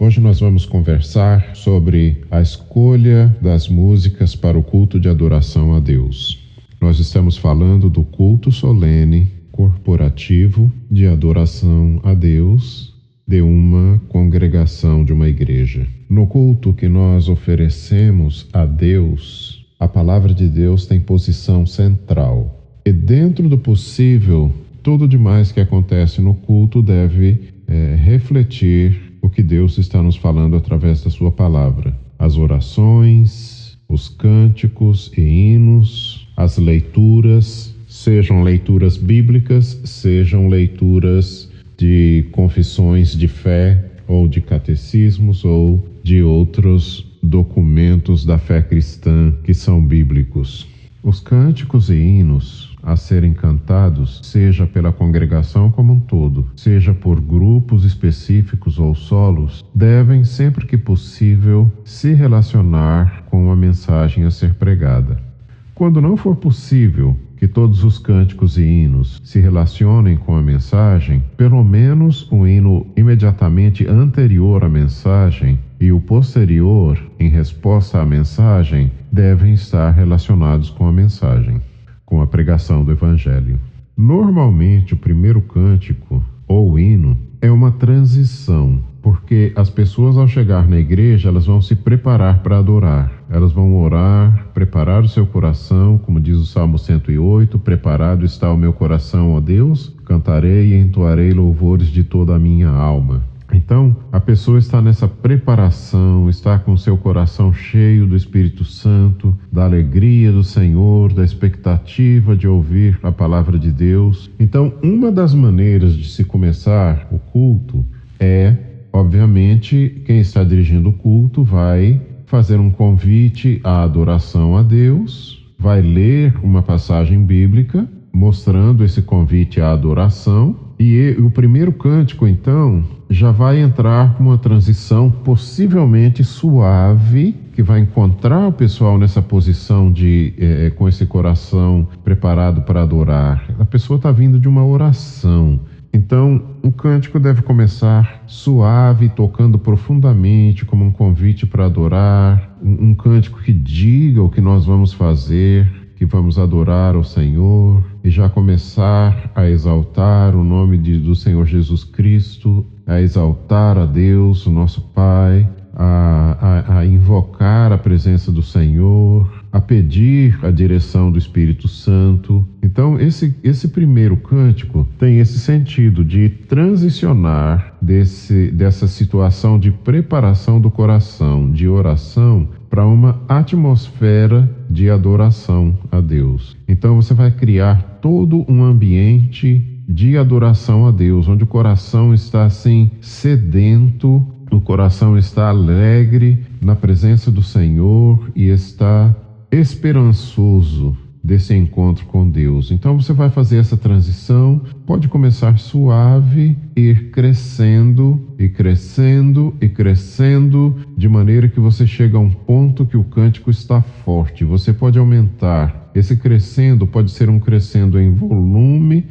Hoje nós vamos conversar sobre a escolha das músicas para o culto de adoração a Deus. Nós estamos falando do culto solene, corporativo de adoração a Deus de uma congregação, de uma igreja. No culto que nós oferecemos a Deus, a palavra de Deus tem posição central. E dentro do possível, tudo demais que acontece no culto deve refletir o que Deus está nos falando através da sua palavra. As orações, os cânticos e hinos, as leituras, sejam leituras bíblicas, sejam leituras de confissões de fé ou de catecismos ou de outros documentos da fé cristã que são bíblicos. Os cânticos e hinos a serem cantados, seja pela congregação como um todo, seja por grupos específicos ou solos, devem, sempre que possível, se relacionar com a mensagem a ser pregada. Quando não for possível que todos os cânticos e hinos se relacionem com a mensagem, pelo menos o hino imediatamente anterior à mensagem e o posterior, em resposta à mensagem, devem estar relacionados com a mensagem, com a pregação do Evangelho. Normalmente, o primeiro cântico ou hino é uma transição, porque as pessoas, ao chegar na igreja, elas vão se preparar para adorar. Elas vão orar, preparar o seu coração, como diz o Salmo 108, preparado está o meu coração, ó Deus, cantarei e entoarei louvores de toda a minha alma. Então, a pessoa está nessa preparação, está com seu coração cheio do Espírito Santo, da alegria do Senhor, da expectativa de ouvir a palavra de Deus. Então, uma das maneiras de se começar o culto é, obviamente, quem está dirigindo o culto vai fazer um convite à adoração a Deus, vai ler uma passagem bíblica mostrando esse convite à adoração, e o primeiro cântico, então, já vai entrar com uma transição possivelmente suave, que vai encontrar o pessoal nessa posição com esse coração preparado para adorar. A pessoa está vindo de uma oração. Então, o cântico deve começar suave, tocando profundamente, como um convite para adorar, um cântico que diga o que nós vamos fazer, que vamos adorar ao Senhor, e já começar a exaltar o nome do Senhor Jesus Cristo, a exaltar a Deus, o nosso Pai, a invocar a presença do Senhor, a pedir a direção do Espírito Santo. Então, esse primeiro cântico tem esse sentido de transicionar dessa situação de preparação do coração, de oração, para uma atmosfera de adoração a Deus. Então, você vai criar todo um ambiente de adoração a Deus, onde o coração está assim sedento, o coração está alegre na presença do Senhor e está esperançoso desse encontro com Deus. Então você vai fazer essa transição, pode começar suave, ir crescendo e crescendo e crescendo, de maneira que você chega a um ponto que o cântico está forte. Você pode aumentar. Esse crescendo pode ser um crescendo em volume,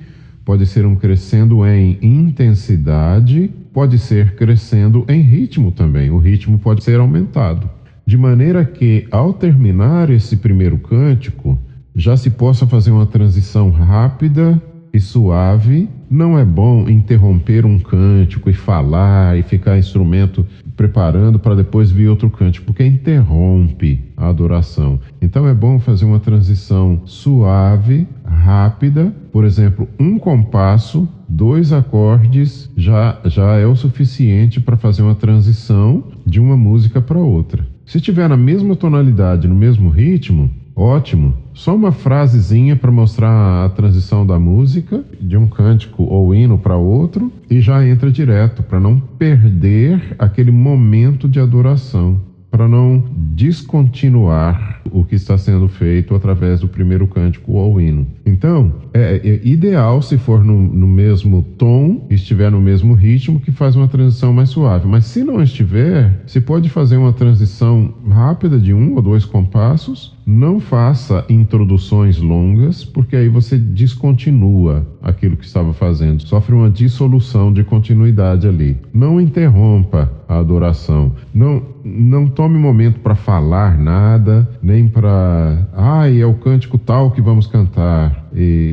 pode ser um crescendo em intensidade, pode ser crescendo em ritmo também. O ritmo pode ser aumentado. De maneira que, ao terminar esse primeiro cântico, já se possa fazer uma transição rápida e suave. Não é bom interromper um cântico e falar e ficar instrumento preparando para depois vir outro cântico, porque interrompe a adoração. Então é bom fazer uma transição suave, rápida. Por exemplo, um compasso, 2 acordes já é o suficiente para fazer uma transição de uma música para outra. Se tiver na mesma tonalidade, no mesmo ritmo, ótimo. Só uma frasezinha para mostrar a transição da música, de um cântico ou hino para outro, e já entra direto, para não perder aquele momento de adoração, para não descontinuar o que está sendo feito através do primeiro cântico ou hino. Então, é ideal se for no mesmo tom, estiver no mesmo ritmo, que faz uma transição mais suave. Mas se não estiver, se pode fazer uma transição rápida de 1 ou 2 compassos, não faça introduções longas, porque aí você descontinua aquilo que estava fazendo, sofre uma dissolução de continuidade ali. Não interrompa a adoração, não tome momento para falar nada, nem para, é o cântico tal que vamos cantar,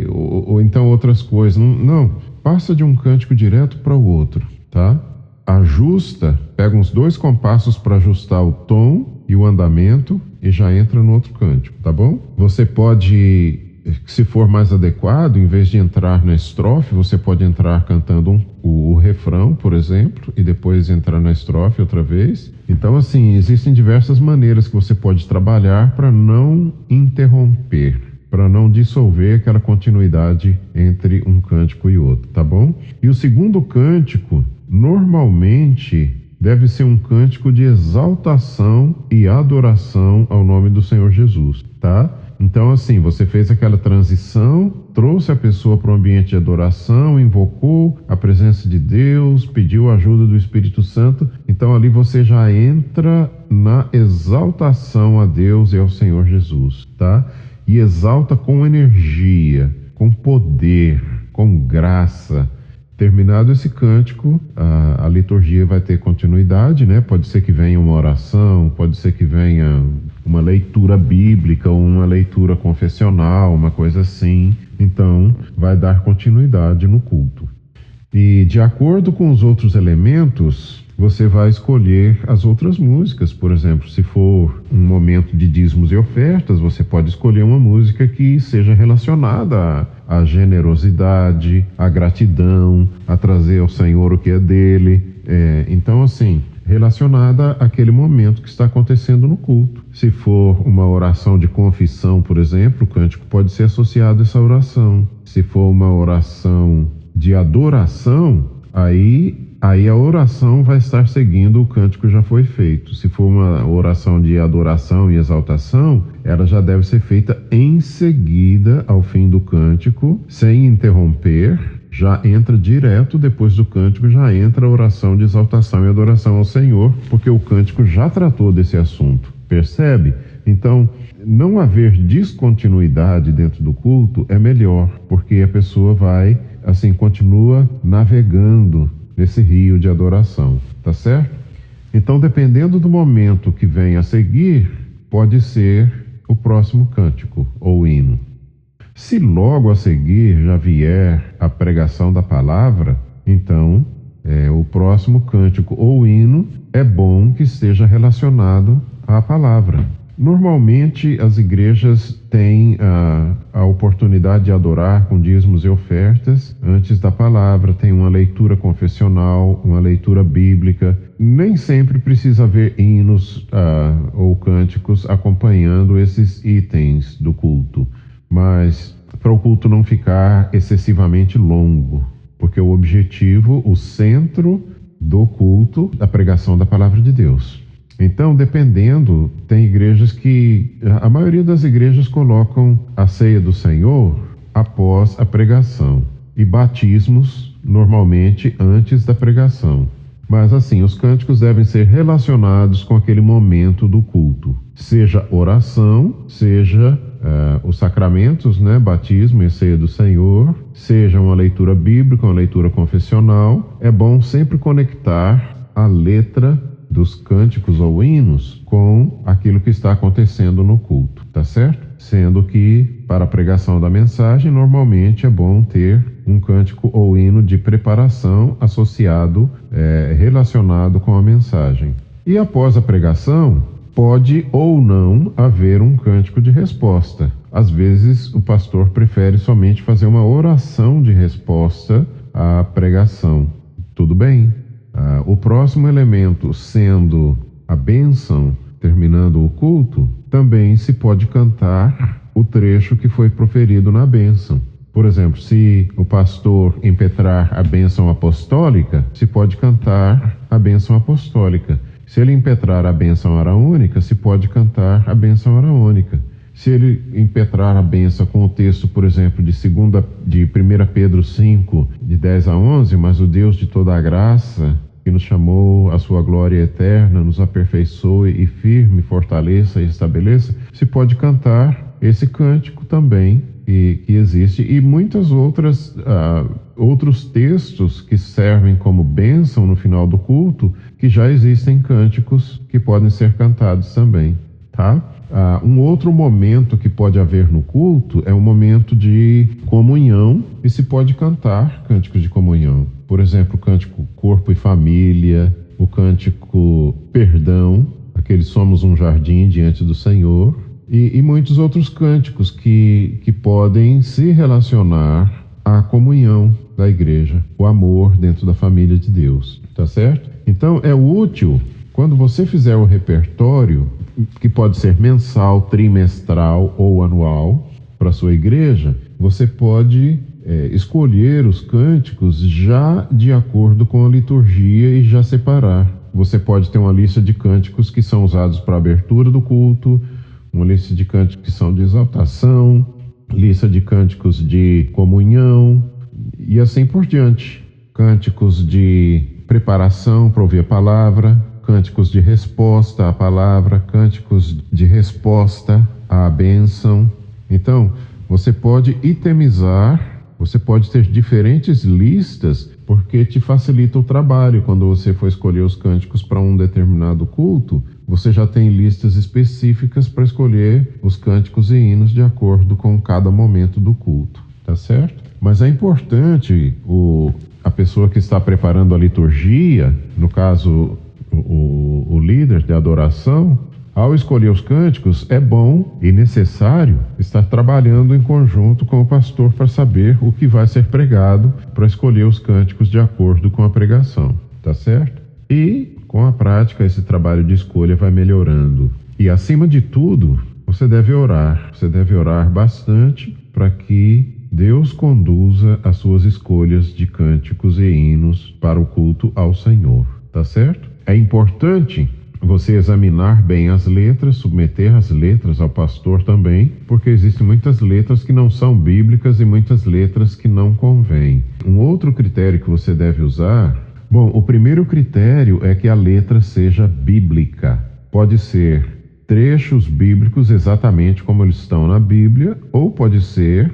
ou então outras coisas. Não, passa de um cântico direto para o outro, tá? Ajusta, pega uns 2 compassos para ajustar o tom e o andamento e já entra no outro cântico, tá bom? Você pode, se for mais adequado, em vez de entrar na estrofe, você pode entrar cantando o refrão, por exemplo, e depois entrar na estrofe outra vez. Então, assim, existem diversas maneiras que você pode trabalhar para não interromper, para não dissolver aquela continuidade entre um cântico e outro, tá bom? E o segundo cântico, normalmente, deve ser um cântico de exaltação e adoração ao nome do Senhor Jesus, tá? Então, assim, você fez aquela transição, trouxe a pessoa para o ambiente de adoração, invocou a presença de Deus, pediu a ajuda do Espírito Santo. Então, ali você já entra na exaltação a Deus e ao Senhor Jesus, tá? E exalta com energia, com poder, com graça. Terminado esse cântico, a liturgia vai ter continuidade, né? Pode ser que venha uma oração, pode ser que venha uma leitura bíblica ou uma leitura confessional, uma coisa assim. Então, vai dar continuidade no culto. E de acordo com os outros elementos, você vai escolher as outras músicas. Por exemplo, se for um momento de dízimos e ofertas, você pode escolher uma música que seja relacionada à generosidade, à gratidão, a trazer ao Senhor o que é dele. Então, assim, relacionada àquele momento que está acontecendo no culto. Se for uma oração de confissão, por exemplo, o cântico pode ser associado a essa oração. Se for uma oração de adoração, aí a oração vai estar seguindo o cântico que já foi feito. Se for uma oração de adoração e exaltação, ela já deve ser feita em seguida ao fim do cântico, sem interromper. Já entra direto depois do cântico, já entra a oração de exaltação e adoração ao Senhor, porque o cântico já tratou desse assunto. Percebe? Então, não haver descontinuidade dentro do culto é melhor, porque a pessoa vai, assim, continua navegando nesse rio de adoração, tá certo? Então, dependendo do momento que vem a seguir, pode ser o próximo cântico ou hino. Se logo a seguir já vier a pregação da palavra, então o próximo cântico ou hino é bom que esteja relacionado à palavra. Normalmente as igrejas têm a oportunidade de adorar com dízimos e ofertas antes da palavra, tem uma leitura confessional, uma leitura bíblica. Nem sempre precisa haver hinos ou cânticos acompanhando esses itens do culto, mas para o culto não ficar excessivamente longo, porque o objetivo, o centro do culto, é a pregação da palavra de Deus. Então, dependendo, tem igrejas que, a maioria das igrejas colocam a ceia do Senhor após a pregação e batismos normalmente antes da pregação. Mas assim, os cânticos devem ser relacionados com aquele momento do culto, seja oração, seja os sacramentos, né, batismo e ceia do Senhor, seja uma leitura bíblica, uma leitura confessional. É bom sempre conectar a letra dos cânticos ou hinos com aquilo que está acontecendo no culto, tá certo? Sendo que, para a pregação da mensagem, normalmente é bom ter um cântico ou hino de preparação associado, relacionado com a mensagem. E após a pregação, pode ou não haver um cântico de resposta. Às vezes, o pastor prefere somente fazer uma oração de resposta à pregação. Tudo bem? O próximo elemento, sendo a bênção, terminando o culto, também se pode cantar o trecho que foi proferido na bênção. Por exemplo, se o pastor impetrar a bênção apostólica, se pode cantar a bênção apostólica. Se ele impetrar a bênção araônica, se pode cantar a bênção araônica. Se ele impetrar a bênção com o texto, por exemplo, de 1 Pedro 5, de 10 a 11, mas o Deus de toda a graça que nos chamou à sua glória eterna, nos aperfeiçoe e firme, fortaleça e estabeleça, se pode cantar esse cântico também que existe, e muitas outros textos que servem como bênção no final do culto, que já existem cânticos que podem ser cantados também, tá? Um outro momento que pode haver no culto é um momento de comunhão, e se pode cantar cânticos de comunhão. Por exemplo, o cântico Corpo e Família, o cântico Perdão, aquele Somos um Jardim diante do Senhor, e muitos outros cânticos que podem se relacionar à comunhão da igreja, o amor dentro da família de Deus, tá certo? Então é útil, quando você fizer o repertório, que pode ser mensal, trimestral ou anual, para a sua igreja, você pode escolher os cânticos já de acordo com a liturgia e já separar. Você pode ter uma lista de cânticos que são usados para a abertura do culto, uma lista de cânticos que são de exaltação, lista de cânticos de comunhão e assim por diante. Cânticos de preparação para ouvir a palavra, cânticos de resposta à palavra, cânticos de resposta à bênção. Então, você pode itemizar, você pode ter diferentes listas, porque te facilita o trabalho. Quando você for escolher os cânticos para um determinado culto, você já tem listas específicas para escolher os cânticos e hinos de acordo com cada momento do culto, tá certo? Mas é importante a pessoa que está preparando a liturgia, no caso o líder de adoração, ao escolher os cânticos, é bom e necessário estar trabalhando em conjunto com o pastor para saber o que vai ser pregado, para escolher os cânticos de acordo com a pregação, tá certo? E com a prática esse trabalho de escolha vai melhorando. E acima de tudo, você deve orar bastante para que Deus conduza as suas escolhas de cânticos e hinos para o culto ao Senhor, tá certo? É importante você examinar bem as letras, submeter as letras ao pastor também, porque existem muitas letras que não são bíblicas e muitas letras que não convêm. Um outro critério que você deve usar, o primeiro critério é que a letra seja bíblica. Pode ser trechos bíblicos exatamente como eles estão na Bíblia, ou pode ser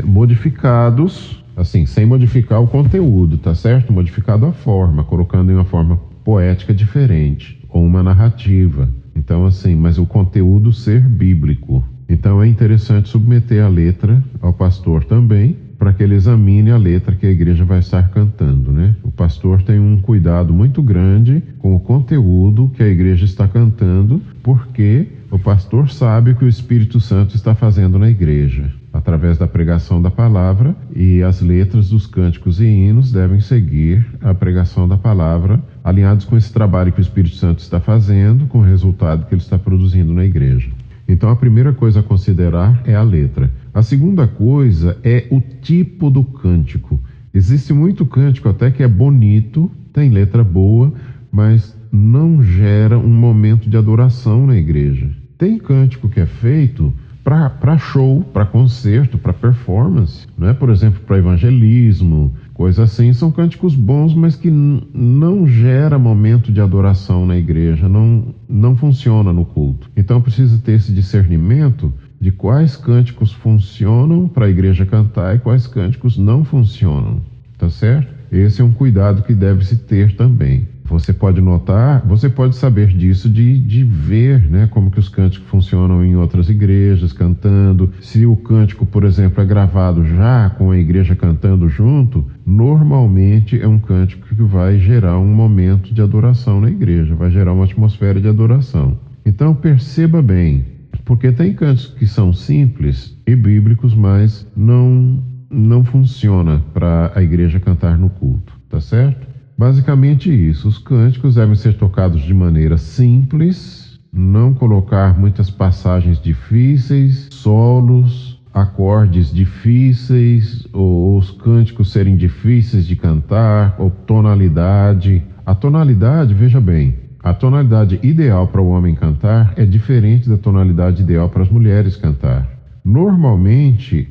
modificados, assim, sem modificar o conteúdo, tá certo? Modificado a forma, colocando em uma forma poética diferente, ou uma narrativa. Então, assim, mas o conteúdo ser bíblico. Então, é interessante submeter a letra ao pastor também, para que ele examine a letra que a igreja vai estar cantando, né? O pastor tem um cuidado muito grande com o conteúdo que a igreja está cantando, porque o pastor sabe o que o Espírito Santo está fazendo na igreja, através da pregação da palavra, e as letras dos cânticos e hinos devem seguir a pregação da palavra, alinhados com esse trabalho que o Espírito Santo está fazendo, com o resultado que ele está produzindo na igreja. Então, a primeira coisa a considerar é a letra. A segunda coisa é o tipo do cântico. Existe muito cântico até que é bonito, tem letra boa, mas não gera um momento de adoração na igreja. Tem cântico que é feito para show, para concerto, para performance, né? Por exemplo, para evangelismo, coisa assim. São cânticos bons, mas que não gera momento de adoração na igreja, não funciona no culto. Então precisa ter esse discernimento de quais cânticos funcionam para a igreja cantar e quais cânticos não funcionam, tá certo? Esse é um cuidado que deve se ter também. Você pode notar, você pode saber disso de ver, né, como que os cânticos funcionam em outras igrejas, cantando. Se o cântico, por exemplo, é gravado já com a igreja cantando junto, normalmente é um cântico que vai gerar um momento de adoração na igreja, vai gerar uma atmosfera de adoração. Então perceba bem, porque tem cânticos que são simples e bíblicos, mas não funciona para a igreja cantar no culto, tá certo? Basicamente isso, os cânticos devem ser tocados de maneira simples, não colocar muitas passagens difíceis, solos, acordes difíceis, ou os cânticos serem difíceis de cantar, ou tonalidade. A tonalidade, veja bem, a tonalidade ideal para o homem cantar é diferente da tonalidade ideal para as mulheres cantar. Normalmente,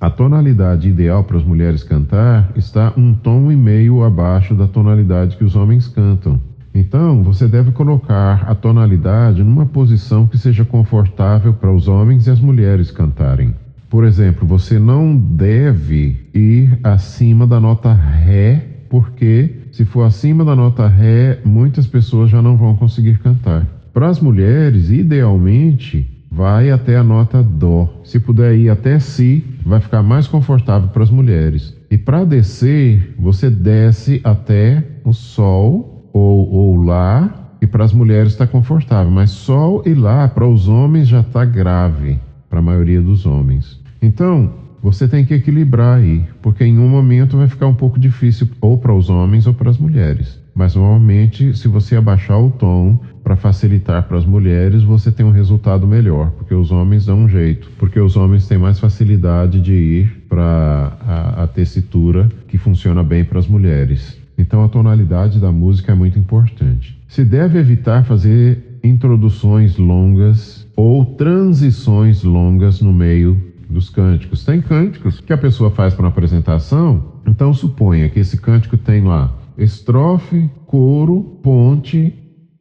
a a tonalidade ideal para as mulheres cantar está 1,5 tom abaixo da tonalidade que os homens cantam. Então, você deve colocar a tonalidade numa posição que seja confortável para os homens e as mulheres cantarem. Por exemplo, você não deve ir acima da nota Ré, porque se for acima da nota Ré, muitas pessoas já não vão conseguir cantar. Para as mulheres, idealmente, vai até a nota Dó. Se puder ir até Si, vai ficar mais confortável para as mulheres. E para descer, você desce até o Sol ou Lá, e para as mulheres está confortável. Mas Sol e Lá, para os homens, já está grave, para a maioria dos homens. Então, você tem que equilibrar aí, porque em um momento vai ficar um pouco difícil ou para os homens ou para as mulheres. Mas normalmente, se você abaixar o tom para facilitar para as mulheres, você tem um resultado melhor, porque os homens dão um jeito, porque os homens têm mais facilidade de ir para a tessitura que funciona bem para as mulheres. Então a tonalidade da música é muito importante. Se deve evitar fazer introduções longas ou transições longas no meio dos cânticos. Tem cânticos que a pessoa faz para uma apresentação, então suponha que esse cântico tem lá estrofe, coro, ponte,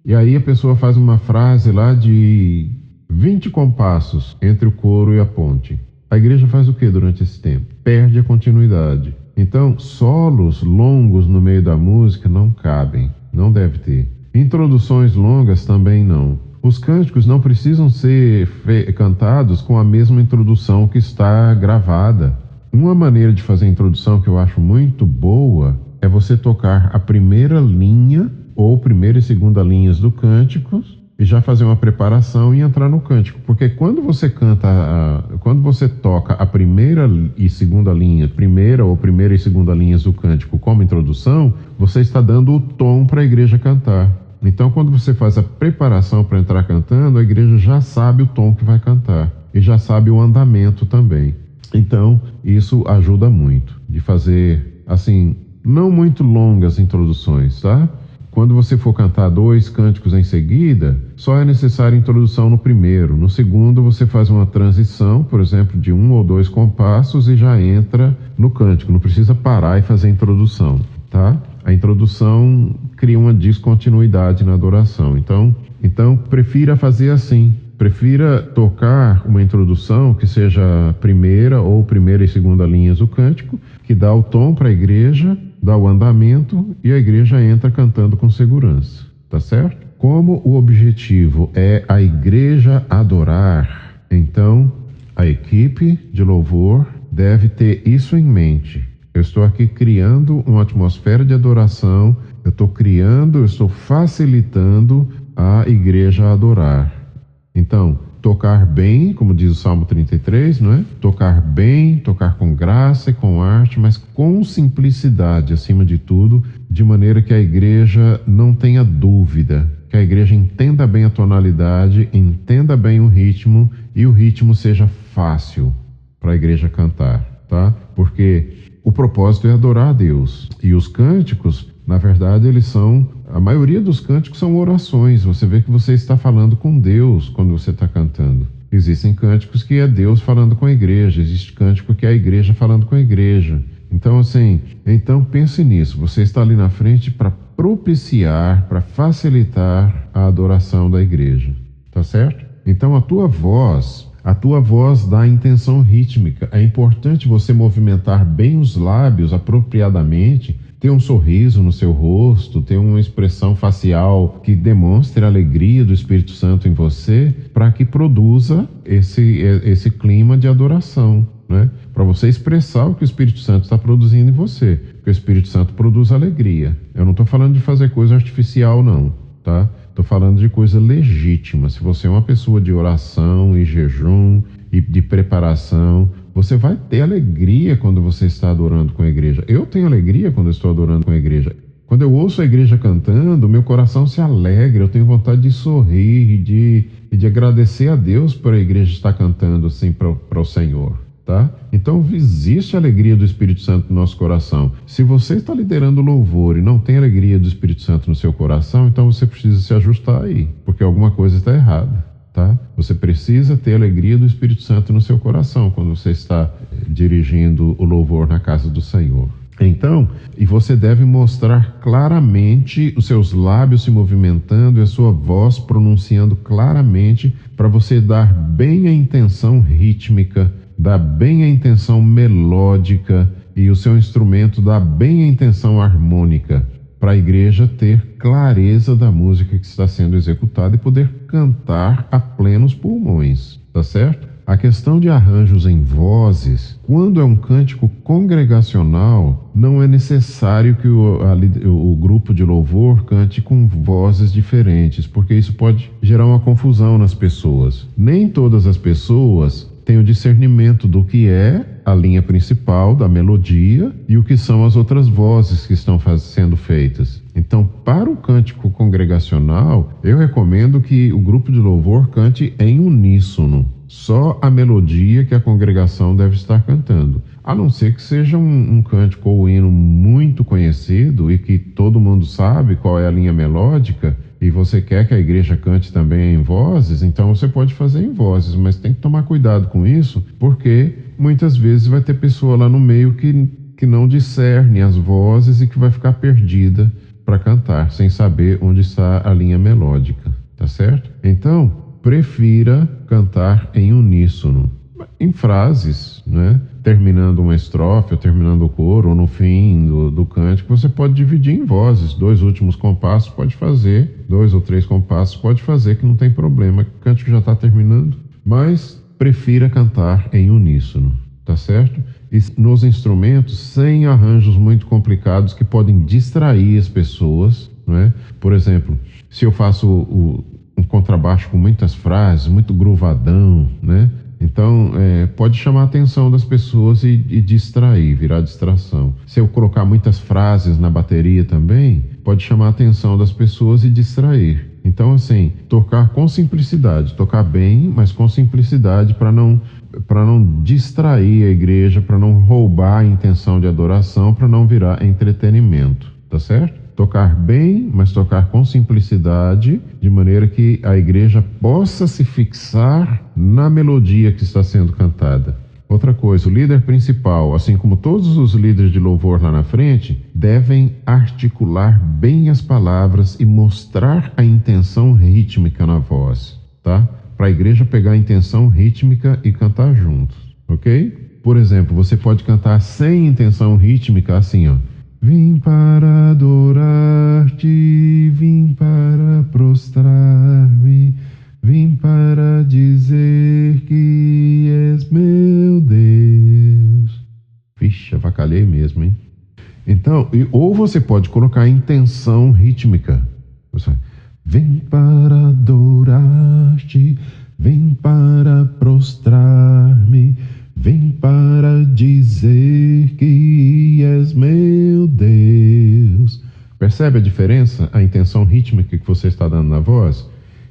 e aí a pessoa faz uma frase lá de 20 compassos entre o coro e a ponte. A igreja faz o que durante esse tempo? Perde a continuidade. Então, solos longos no meio da música não cabem, não deve ter. Introduções longas também não. Os cânticos não precisam ser cantados com a mesma introdução que está gravada. Uma maneira de fazer a introdução que eu acho muito boa é você tocar a primeira linha ou primeira e segunda linhas do cântico e já fazer uma preparação e entrar no cântico. Porque quando você quando você toca a primeira e segunda linha, primeira e segunda linhas do cântico como introdução, você está dando o tom para a igreja cantar. Então, quando você faz a preparação para entrar cantando, a igreja já sabe o tom que vai cantar e já sabe o andamento também. Então, isso ajuda muito de fazer, assim, não muito longas introduções, tá? Quando você for cantar 2 cânticos em seguida, só é necessária introdução no primeiro. No segundo, você faz uma transição, por exemplo, de 1 ou 2 compassos e já entra no cântico. Não precisa parar e fazer a introdução, tá? A introdução cria uma descontinuidade na adoração. Então prefira fazer assim. Prefira tocar uma introdução que seja primeira ou primeira e segunda linhas do cântico, que dá o tom para a igreja, dá o andamento e a igreja entra cantando com segurança. Tá certo? Como o objetivo é a igreja adorar, então a equipe de louvor deve ter isso em mente. Eu estou aqui criando uma atmosfera de adoração, eu estou facilitando a igreja a adorar. Então, tocar bem, como diz o Salmo 33, não é? Tocar bem, tocar com graça e com arte, mas com simplicidade, acima de tudo, de maneira que a igreja não tenha dúvida, que a igreja entenda bem a tonalidade, entenda bem o ritmo e o ritmo seja fácil para a igreja cantar, tá? Porque o propósito é adorar a Deus. E os cânticos, na verdade, a maioria dos cânticos são orações. Você vê que você está falando com Deus quando você está cantando. Existem cânticos que é Deus falando com a igreja, existe cântico que é a igreja falando com a igreja. Então, pense nisso. Você está ali na frente para propiciar, para facilitar a adoração da igreja. Tá certo? Então, a tua voz dá intenção rítmica. É importante você movimentar bem os lábios apropriadamente, ter um sorriso no seu rosto, ter uma expressão facial que demonstre a alegria do Espírito Santo em você, para que produza esse clima de adoração, né? Para você expressar o que o Espírito Santo está produzindo em você, porque o Espírito Santo produz alegria. Eu não estou falando de fazer coisa artificial, não, tá? Estou falando de coisa legítima. Se você é uma pessoa de oração e jejum e de preparação, você vai ter alegria quando você está adorando com a igreja. Eu tenho alegria quando eu estou adorando com a igreja. Quando eu ouço a igreja cantando, meu coração se alegra, eu tenho vontade de sorrir e de agradecer a Deus por a igreja estar cantando assim para o Senhor, tá? Então existe a alegria do Espírito Santo no nosso coração. Se você está liderando louvor e não tem alegria do Espírito Santo no seu coração, então você precisa se ajustar aí, porque alguma coisa está errada. tá? Você precisa ter a alegria do Espírito Santo no seu coração quando você está dirigindo o louvor na casa do Senhor. Então, e você deve mostrar claramente os seus lábios se movimentando e a sua voz pronunciando claramente para você dar bem a intenção rítmica, dar bem a intenção melódica e o seu instrumento dar bem a intenção harmônica, para a igreja ter clareza da música que está sendo executada e poder cantar a plenos pulmões, tá certo? A questão de arranjos em vozes, quando é um cântico congregacional, não é necessário que o grupo de louvor cante com vozes diferentes, porque isso pode gerar uma confusão nas pessoas. Nem todas as pessoas têm o discernimento do que é a linha principal da melodia e o que são as outras vozes que estão sendo feitas. Então, para o cântico congregacional, eu recomendo que o grupo de louvor cante em uníssono. Só a melodia que a congregação deve estar cantando. A não ser que seja um cântico ou hino muito conhecido e que todo mundo sabe qual é a linha melódica e você quer que a igreja cante também em vozes, então você pode fazer em vozes, mas tem que tomar cuidado com isso, porque muitas vezes vai ter pessoa lá no meio que não discerne as vozes e que vai ficar perdida para cantar, sem saber onde está a linha melódica, tá certo? Então, prefira cantar em uníssono, em frases, né? Terminando uma estrofe, ou terminando o coro, ou no fim do cântico, você pode dividir em vozes. 2 últimos compassos pode fazer, 2 ou 3 compassos pode fazer, que não tem problema, o cântico já está terminando. Mas prefira cantar em uníssono, tá certo? E nos instrumentos, sem arranjos muito complicados que podem distrair as pessoas, né? Por exemplo, se eu faço um contrabaixo com muitas frases, muito gruvadão, né? Então, pode chamar a atenção das pessoas e distrair, virar distração. Se eu colocar muitas frases na bateria também, pode chamar a atenção das pessoas e distrair. Então, assim, tocar com simplicidade, tocar bem, mas com simplicidade para não distrair a igreja, para não roubar a intenção de adoração, para não virar entretenimento, tá certo? Tocar bem, mas tocar com simplicidade, de maneira que a igreja possa se fixar na melodia que está sendo cantada. Outra coisa, o líder principal, assim como todos os líderes de louvor lá na frente, devem articular bem as palavras e mostrar a intenção rítmica na voz, tá? Para a igreja pegar a intenção rítmica e cantar juntos, ok? Por exemplo, você pode cantar sem intenção rítmica assim, ó. Vim para adorar-te, vim para prostrar-me, vim para dizer que és meu Deus. Vixe, avacalhei mesmo, hein? Então, ou você pode colocar a intenção rítmica. Vem para adorar-te, vem para prostrar-me, vem para dizer que és meu Deus. Percebe a diferença? A intenção rítmica que você está dando na voz?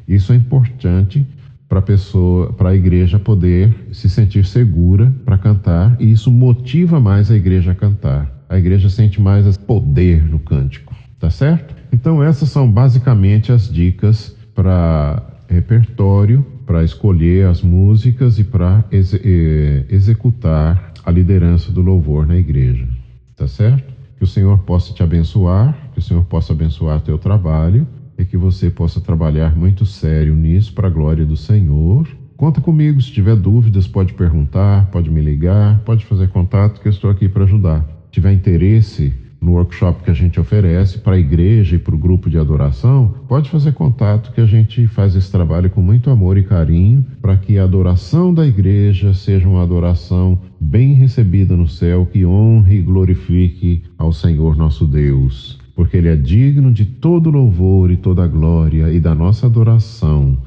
Isso é importante para a igreja poder se sentir segura para cantar, e isso motiva mais a igreja a cantar. A igreja sente mais poder no cântico, tá certo? Então essas são basicamente as dicas para repertório, para escolher as músicas e para executar a liderança do louvor na igreja, tá certo? Que o Senhor possa te abençoar, que o Senhor possa abençoar teu trabalho e que você possa trabalhar muito sério nisso para a glória do Senhor. Conta comigo, se tiver dúvidas pode perguntar, pode me ligar, pode fazer contato que eu estou aqui para ajudar. Se tiver interesse no workshop que a gente oferece para a igreja e para o grupo de adoração, pode fazer contato que a gente faz esse trabalho com muito amor e carinho para que a adoração da igreja seja uma adoração bem recebida no céu, que honre e glorifique ao Senhor nosso Deus, porque Ele é digno de todo louvor e toda glória e da nossa adoração,